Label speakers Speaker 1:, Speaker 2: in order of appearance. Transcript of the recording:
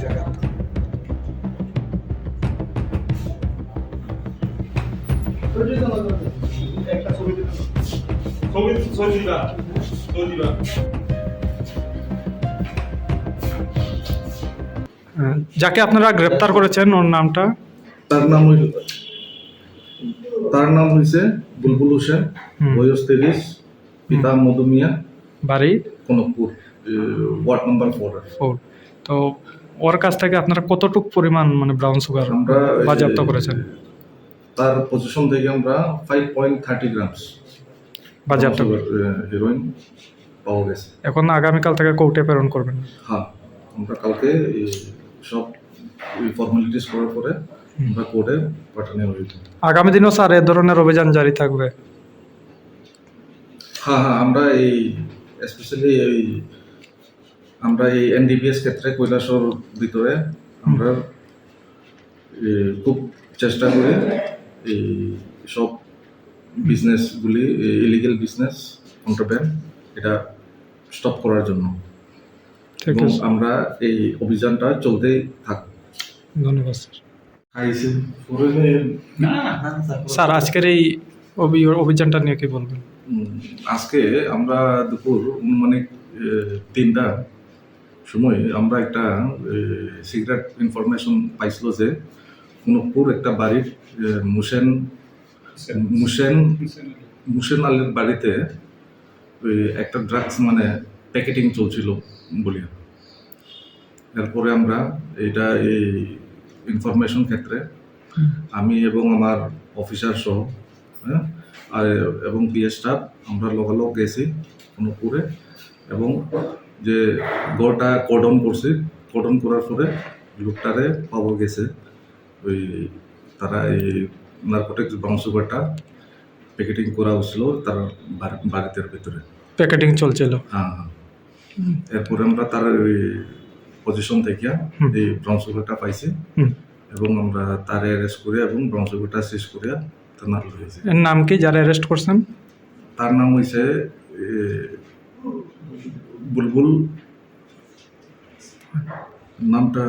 Speaker 1: জায়গা যাকে আপনারা গ্রেপ্তার করেছেন ওর নামটা?
Speaker 2: তার নাম হয়েছে বুলবুল হোসেন, বয়স 30, পিতা মধু মিয়া,
Speaker 1: বাড়ি
Speaker 2: কনকপুর, ওয়ার্ড নাম্বার 4।
Speaker 1: তো ওর কাছ থেকে আপনারা কতটুক পরিমাণ মানে ব্রাউন সুগার
Speaker 2: আমরা
Speaker 1: বাজেয়াপ্ত করেছেন?
Speaker 2: তার পজিশন থেকে আমরা 5.30 গ্রামস
Speaker 1: বাজেয়াপ্ত
Speaker 2: হেরোইন পাওয়া গেছে।
Speaker 1: এখন আগামীকাল থেকে কোর্টে প্রেরণ করবেন?
Speaker 2: হ্যাঁ, আমরা কালকে সব ফর্মালিটিস করার পরে আমরা কোর্টে পাঠানো হয়েছে।
Speaker 1: আগামী দিনও স্যার এ ধরনের অভিযান জারি থাকবে?
Speaker 2: হ্যাঁ, আমরা এই স্পেশালি আমরা এই এনডিপিএস ক্ষেত্রে কৈলাসর ভিতরে আমরা খুব চেষ্টা করি এই সব বিজনেসগুলি, ইলিগেল বিজনেস, কন্ট্রাব্যান্ড, এটা স্টপ করার জন্য।
Speaker 1: ঠিক আছে,
Speaker 2: আমরা এই অভিযানটা চলতেই থাকব।
Speaker 1: ধন্যবাদ স্যার।
Speaker 2: স্যার,
Speaker 1: স্যার আজকের এই অভিযানটা নিয়ে কি বলবেন?
Speaker 2: আজকে আমরা দুপুর অনুমানিক 3টার সময় আমরা একটা সিক্রেট ইনফরমেশন পাইছিল যে কনকপুর একটা বাড়ির মুসেন আলীর বাড়িতে একটা ড্রাগস মানে প্যাকেটিং চলছিল বলিয়া। এরপরে আমরা এটা এই ইনফরমেশন ক্ষেত্রে আমি এবং আমার অফিসার সহ, হ্যাঁ, আর এবং বিএস স্টাফ আমরা লগালগ গেছি কনকপুরে এবং যে গড়টা কর্ডন করছি। কর্ডন করার পরে লোকটারে পাওয়া গেছে ওই তারা এই নার্কোটিক্স ব্রাউন সুগারটা প্যাকেটিং করা হচ্ছিল তার বাড়িতে ভিতরে
Speaker 1: প্যাকেটিং চলছিল।
Speaker 2: হ্যাঁ, এরপরে আমরা তার ওই পজিশন থেকে এই ব্রাউন সুগারটা পাইছি এবং আমরা তার অ্যারেস্ট করে এবং ব্রাউন সুগারটা শেষ করে থানার হয়েছে।
Speaker 1: এর নাম কি যারা অ্যারেস্ট করছেন?
Speaker 2: তার নাম হয়েছে বুলবুল, নামটা